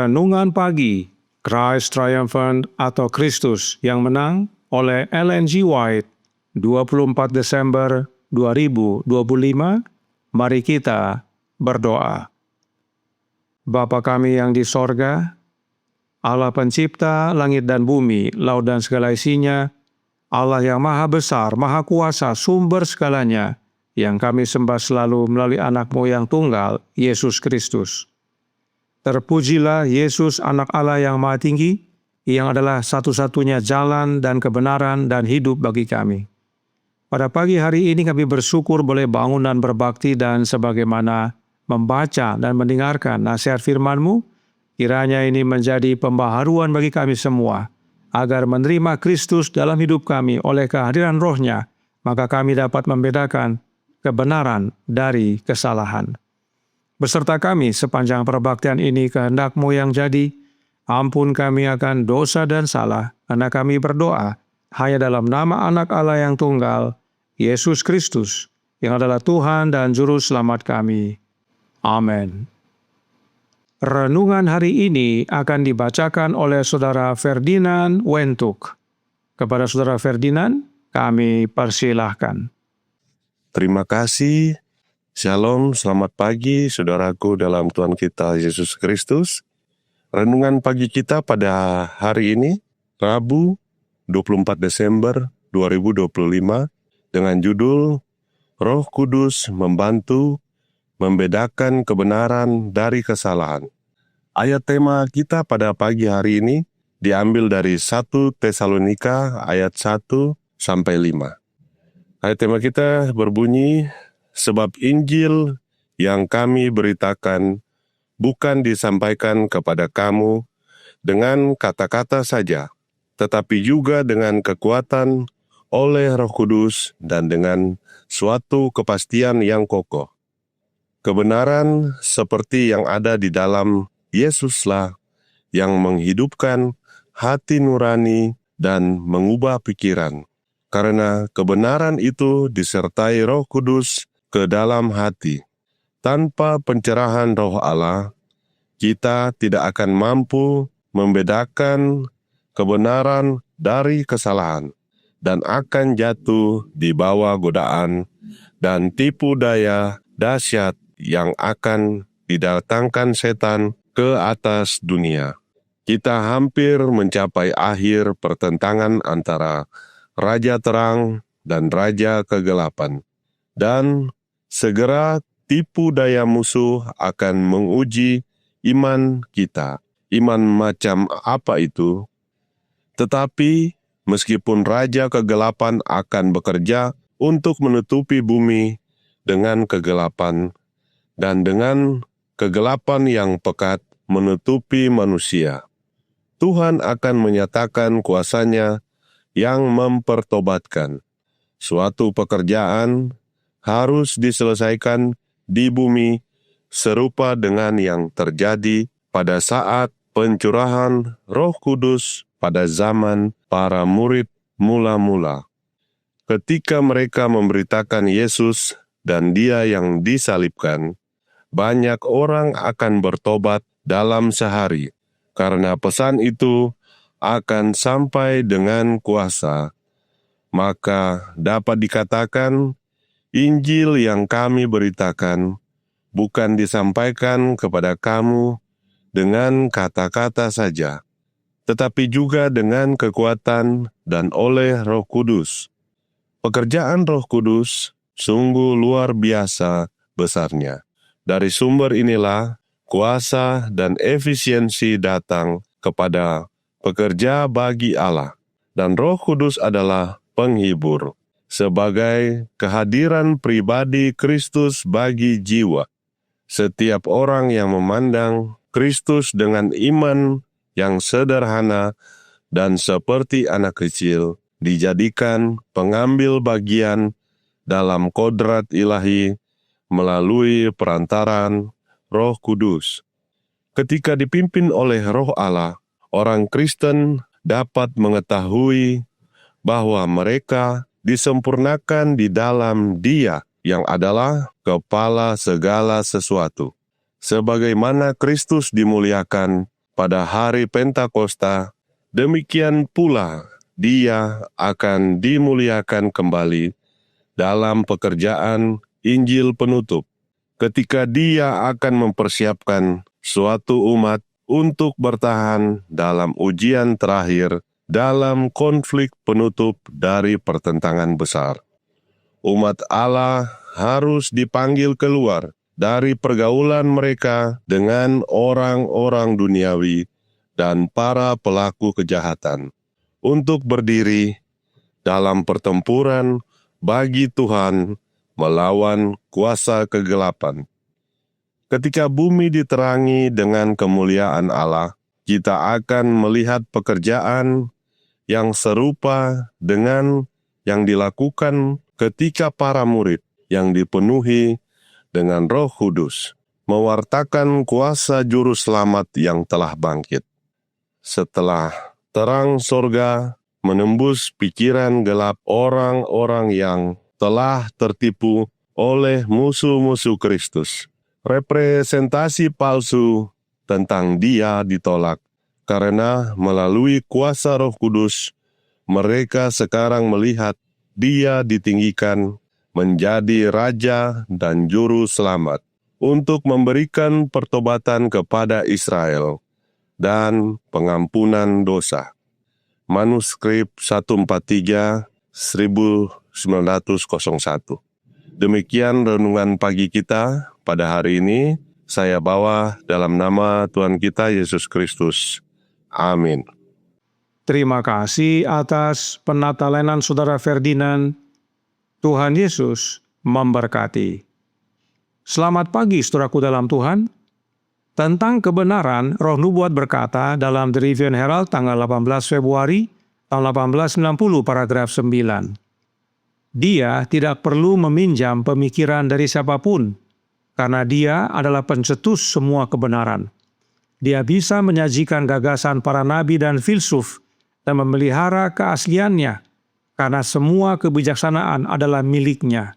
Renungan Pagi, Christ Triumphant atau Kristus yang Menang oleh Ellen G. White, 24 Desember 2025. Mari kita berdoa. Bapa kami yang di sorga, Allah pencipta langit dan bumi, laut dan segala isinya, Allah yang maha besar, maha kuasa, sumber segalanya, yang kami sembah selalu melalui anak-Mu yang tunggal, Yesus Kristus. Terpujilah Yesus, anak Allah yang maha tinggi, yang adalah satu-satunya jalan dan kebenaran dan hidup bagi kami. Pada pagi hari ini kami bersyukur boleh bangun dan berbakti, dan sebagaimana membaca dan mendengarkan nasihat firman-Mu, kiranya ini menjadi pembaharuan bagi kami semua, agar menerima Kristus dalam hidup kami oleh kehadiran Roh-Nya, maka kami dapat membedakan kebenaran dari kesalahan. Beserta kami sepanjang perbaktian ini kehendak-Mu yang jadi, ampun kami akan dosa dan salah, karena kami berdoa hanya dalam nama Anak Allah yang tunggal, Yesus Kristus, yang adalah Tuhan dan Juru Selamat kami. Amin. Renungan hari ini akan dibacakan oleh Saudara Ferdinand Wentuk. Kepada Saudara Ferdinand, kami persilahkan. Terima kasih. Shalom, selamat pagi saudaraku dalam Tuhan kita Yesus Kristus. Renungan pagi kita pada hari ini, Rabu 24 Desember 2025, dengan judul Roh Kudus Membantu Membedakan Kebenaran dari Kesalahan. Ayat tema kita pada pagi hari ini diambil dari 1 Tesalonika ayat 1-5. Ayat tema kita berbunyi, sebab Injil yang kami beritakan bukan disampaikan kepada kamu dengan kata-kata saja, tetapi juga dengan kekuatan oleh Roh Kudus dan dengan suatu kepastian yang kokoh. Kebenaran seperti yang ada di dalam Yesuslah yang menghidupkan hati nurani dan mengubah pikiran, karena kebenaran itu disertai Roh Kudus ke dalam hati. Tanpa pencerahan Roh Allah, kita tidak akan mampu membedakan kebenaran dari kesalahan dan akan jatuh di bawah godaan dan tipu daya dahsyat yang akan didatangkan setan ke atas dunia. Kita hampir mencapai akhir pertentangan antara Raja Terang dan Raja Kegelapan, dan segera tipu daya musuh akan menguji iman kita. Iman macam apa itu? Tetapi meskipun Raja Kegelapan akan bekerja untuk menutupi bumi dengan kegelapan, dan dengan kegelapan yang pekat menutupi manusia, Tuhan akan menyatakan kuasa-Nya yang mempertobatkan. Suatu pekerjaan harus diselesaikan di bumi serupa dengan yang terjadi pada saat pencurahan Roh Kudus pada zaman para murid mula-mula. Ketika mereka memberitakan Yesus dan Dia yang disalibkan, banyak orang akan bertobat dalam sehari, karena pesan itu akan sampai dengan kuasa. Maka dapat dikatakan, Injil yang kami beritakan bukan disampaikan kepada kamu dengan kata-kata saja, tetapi juga dengan kekuatan dan oleh Roh Kudus. Pekerjaan Roh Kudus sungguh luar biasa besarnya. Dari sumber inilah kuasa dan efisiensi datang kepada pekerja bagi Allah, dan Roh Kudus adalah penghibur, sebagai kehadiran pribadi Kristus bagi jiwa. Setiap orang yang memandang Kristus dengan iman yang sederhana dan seperti anak kecil, dijadikan pengambil bagian dalam kodrat ilahi melalui perantaran Roh Kudus. Ketika dipimpin oleh Roh Allah, orang Kristen dapat mengetahui bahwa mereka disempurnakan di dalam Dia yang adalah kepala segala sesuatu. Sebagaimana Kristus dimuliakan pada hari Pentakosta, demikian pula Dia akan dimuliakan kembali dalam pekerjaan Injil penutup, ketika Dia akan mempersiapkan suatu umat untuk bertahan dalam ujian terakhir dalam konflik penutup dari pertentangan besar. Umat Allah harus dipanggil keluar dari pergaulan mereka dengan orang-orang duniawi dan para pelaku kejahatan, untuk berdiri dalam pertempuran bagi Tuhan melawan kuasa kegelapan. Ketika bumi diterangi dengan kemuliaan Allah, kita akan melihat pekerjaan yang serupa dengan yang dilakukan ketika para murid yang dipenuhi dengan Roh Kudus mewartakan kuasa juru selamat yang telah bangkit. Setelah terang sorga menembus pikiran gelap orang-orang yang telah tertipu oleh musuh-musuh Kristus, representasi palsu tentang Dia ditolak, karena melalui kuasa Roh Kudus, mereka sekarang melihat Dia ditinggikan menjadi Raja dan Juru Selamat untuk memberikan pertobatan kepada Israel dan pengampunan dosa. Manuskrip 143 1901. Demikian renungan pagi kita pada hari ini. Saya bawa dalam nama Tuhan kita Yesus Kristus. Amin. Terima kasih atas penatalenan Saudara Ferdinand. Tuhan Yesus memberkati. Selamat pagi saudaraku dalam Tuhan. Tentang kebenaran, Roh Nubuat berkata dalam The Review and Herald tanggal 18 Februari tahun 1890 paragraf 9. Dia tidak perlu meminjam pemikiran dari siapapun, karena Dia adalah pencetus semua kebenaran. Dia bisa menyajikan gagasan para nabi dan filsuf dan memelihara keasliannya, karena semua kebijaksanaan adalah miliknya.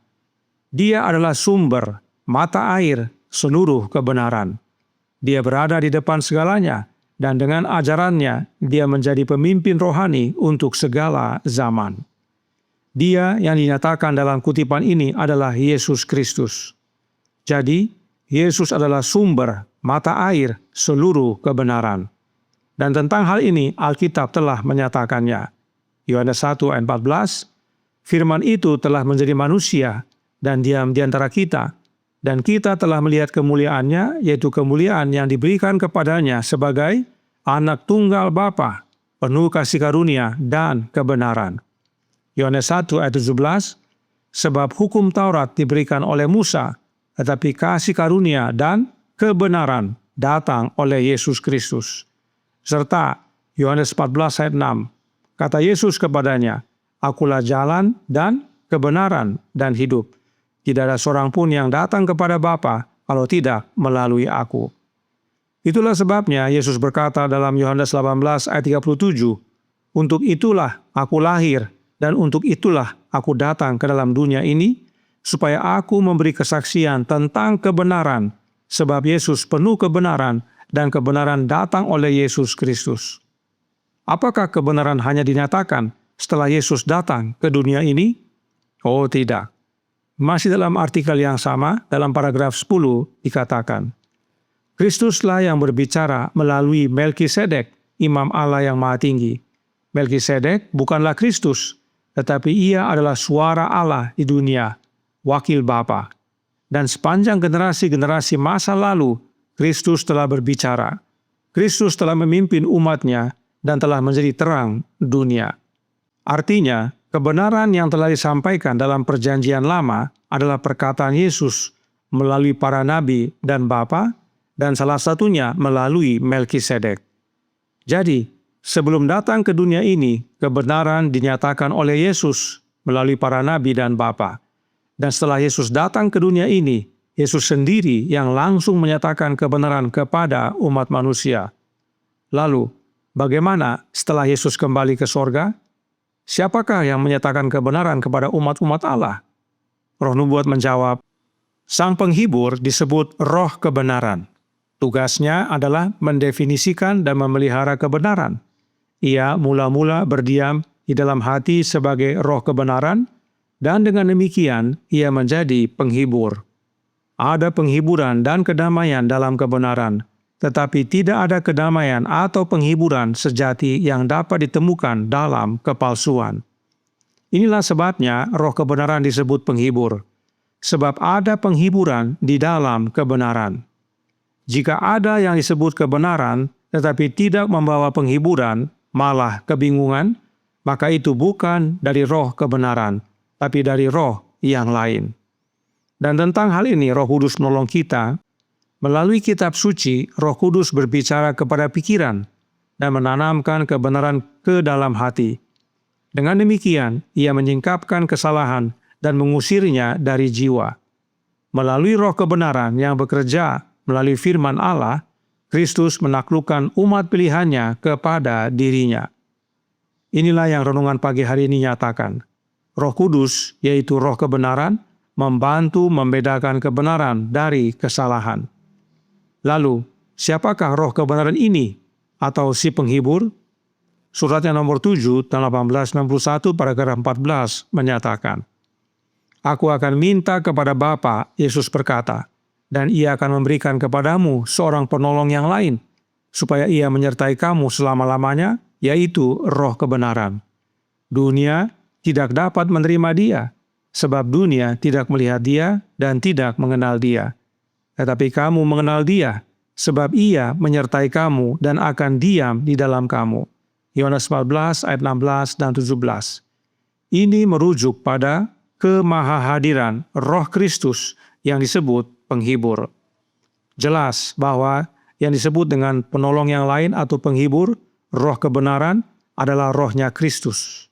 Dia adalah sumber, mata air, seluruh kebenaran. Dia berada di depan segalanya, dan dengan ajarannya, Dia menjadi pemimpin rohani untuk segala zaman. Dia yang dinyatakan dalam kutipan ini adalah Yesus Kristus. Jadi, Yesus adalah sumber, mata air, seluruh kebenaran. Dan tentang hal ini, Alkitab telah menyatakannya. Yohanes 1 ayat 14, firman itu telah menjadi manusia dan diam di antara kita, dan kita telah melihat kemuliaannya, yaitu kemuliaan yang diberikan kepadanya sebagai anak tunggal Bapa, penuh kasih karunia dan kebenaran. Yohanes 1 ayat 17, sebab hukum Taurat diberikan oleh Musa, tetapi kasih karunia dan kebenaran datang oleh Yesus Kristus. Serta Yohanes 14 ayat 6, kata Yesus kepadanya, Akulah jalan dan kebenaran dan hidup. Tidak ada seorang pun yang datang kepada Bapa kalau tidak melalui aku. Itulah sebabnya Yesus berkata dalam Yohanes 18 ayat 37, untuk itulah aku lahir dan untuk itulah aku datang ke dalam dunia ini, supaya aku memberi kesaksian tentang kebenaran, sebab Yesus penuh kebenaran dan kebenaran datang oleh Yesus Kristus. Apakah kebenaran hanya dinyatakan setelah Yesus datang ke dunia ini? Oh tidak. Masih dalam artikel yang sama, dalam paragraf 10 dikatakan, Kristuslah yang berbicara melalui Melkisedek, imam Allah yang maha tinggi. Melkisedek bukanlah Kristus, tetapi ia adalah suara Allah di dunia, wakil Bapa. Dan sepanjang generasi-generasi masa lalu, Kristus telah berbicara. Kristus telah memimpin umatnya dan telah menjadi terang dunia. Artinya, kebenaran yang telah disampaikan dalam perjanjian lama adalah perkataan Yesus melalui para nabi dan Bapa, dan salah satunya melalui Melkisedek. Jadi, sebelum datang ke dunia ini, kebenaran dinyatakan oleh Yesus melalui para nabi dan Bapa. Dan setelah Yesus datang ke dunia ini, Yesus sendiri yang langsung menyatakan kebenaran kepada umat manusia. Lalu, bagaimana setelah Yesus kembali ke sorga? Siapakah yang menyatakan kebenaran kepada umat-umat Allah? Roh Nubuat menjawab, Sang Penghibur disebut Roh Kebenaran. Tugasnya adalah mendefinisikan dan memelihara kebenaran. Ia mula-mula berdiam di dalam hati sebagai roh kebenaran, dan dengan demikian ia menjadi penghibur. Ada penghiburan dan kedamaian dalam kebenaran, tetapi tidak ada kedamaian atau penghiburan sejati yang dapat ditemukan dalam kepalsuan. Inilah sebabnya roh kebenaran disebut penghibur, sebab ada penghiburan di dalam kebenaran. Jika ada yang disebut kebenaran, tetapi tidak membawa penghiburan, malah kebingungan, maka itu bukan dari roh kebenaran, tapi dari roh yang lain. Dan tentang hal ini Roh Kudus menolong kita. Melalui kitab suci, Roh Kudus berbicara kepada pikiran dan menanamkan kebenaran ke dalam hati. Dengan demikian, ia menyingkapkan kesalahan dan mengusirnya dari jiwa. Melalui roh kebenaran yang bekerja melalui firman Allah, Kristus menaklukkan umat pilihannya kepada dirinya. Inilah yang renungan pagi hari ini nyatakan. Roh Kudus, yaitu roh kebenaran, membantu membedakan kebenaran dari kesalahan. Lalu, siapakah roh kebenaran ini atau si penghibur? Suratnya nomor 7 tahun 1861 paragraf 14 menyatakan, "Aku akan minta kepada Bapa," Yesus berkata, "dan ia akan memberikan kepadamu seorang penolong yang lain, supaya ia menyertai kamu selama-lamanya, yaitu roh kebenaran. Dunia tidak dapat menerima dia, sebab dunia tidak melihat dia dan tidak mengenal dia. Tetapi kamu mengenal dia, sebab ia menyertai kamu dan akan diam di dalam kamu." Yohanes 14 ayat 16 dan 17. Ini merujuk pada kemahahadiran Roh Kristus yang disebut penghibur. Jelas bahwa yang disebut dengan penolong yang lain atau penghibur, roh kebenaran, adalah rohnya Kristus.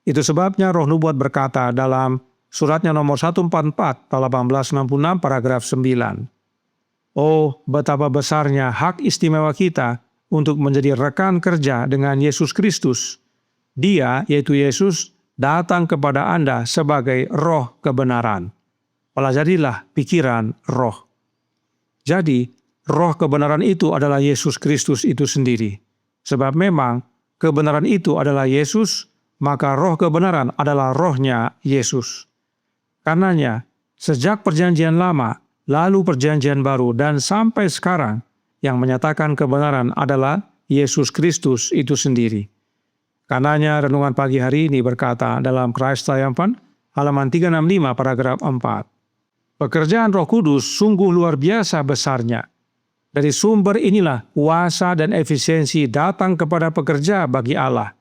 Itu sebabnya Roh Nubuat berkata dalam suratnya nomor 144 tahun 1866 paragraf 9. "Oh, betapa besarnya hak istimewa kita untuk menjadi rekan kerja dengan Yesus Kristus. Dia, yaitu Yesus, datang kepada Anda sebagai roh kebenaran. Pelajarilah pikiran roh." Jadi, roh kebenaran itu adalah Yesus Kristus itu sendiri. Sebab memang kebenaran itu adalah Yesus, maka roh kebenaran adalah rohnya Yesus. Karenanya, sejak perjanjian lama, lalu perjanjian baru, dan sampai sekarang, yang menyatakan kebenaran adalah Yesus Kristus itu sendiri. Karenanya renungan pagi hari ini berkata dalam Christ Triumphant, halaman 365 paragraf 4. Pekerjaan Roh Kudus sungguh luar biasa besarnya. Dari sumber inilah kuasa dan efisiensi datang kepada pekerja bagi Allah.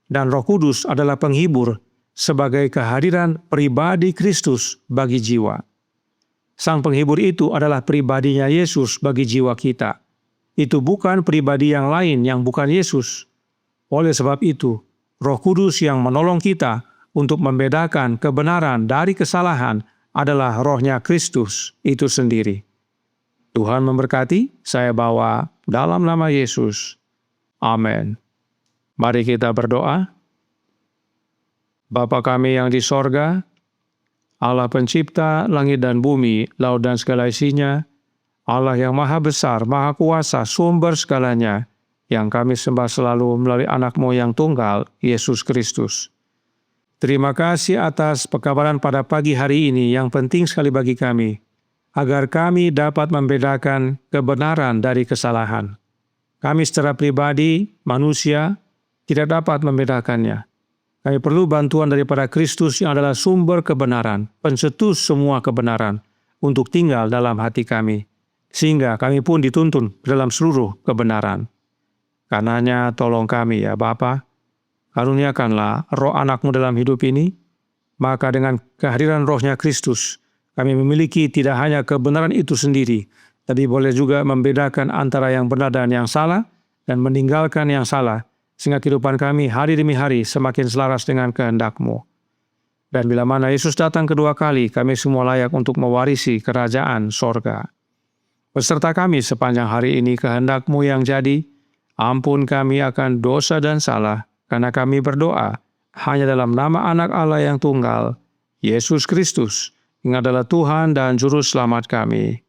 Dan Roh Kudus adalah penghibur sebagai kehadiran pribadi Kristus bagi jiwa. Sang penghibur itu adalah pribadinya Yesus bagi jiwa kita. Itu bukan pribadi yang lain yang bukan Yesus. Oleh sebab itu, Roh Kudus yang menolong kita untuk membedakan kebenaran dari kesalahan adalah rohnya Kristus itu sendiri. Tuhan memberkati, saya bawa dalam nama Yesus. Amin. Mari kita berdoa. Bapa kami yang di sorga, Allah pencipta langit dan bumi, laut dan segala isinya, Allah yang maha besar, maha kuasa, sumber segalanya, yang kami sembah selalu melalui anak-Mu yang tunggal, Yesus Kristus. Terima kasih atas pekabaran pada pagi hari ini yang penting sekali bagi kami, agar kami dapat membedakan kebenaran dari kesalahan. Kami secara pribadi, manusia, tidak dapat membedakannya. Kami perlu bantuan daripada Kristus yang adalah sumber kebenaran, pencetus semua kebenaran, untuk tinggal dalam hati kami, sehingga kami pun dituntun dalam seluruh kebenaran. Karenanya tolong kami ya Bapa, karuniakanlah roh anak-Mu dalam hidup ini, maka dengan kehadiran rohnya Kristus, kami memiliki tidak hanya kebenaran itu sendiri, tapi boleh juga membedakan antara yang benar dan yang salah, dan meninggalkan yang salah, sehingga kehidupan kami hari demi hari semakin selaras dengan kehendak-Mu. Dan bila mana Yesus datang kedua kali, kami semua layak untuk mewarisi kerajaan sorga. Beserta kami sepanjang hari ini kehendak-Mu yang jadi, ampun kami akan dosa dan salah, karena kami berdoa hanya dalam nama anak Allah yang tunggal, Yesus Kristus, yang adalah Tuhan dan Juru Selamat kami.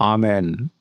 Amin.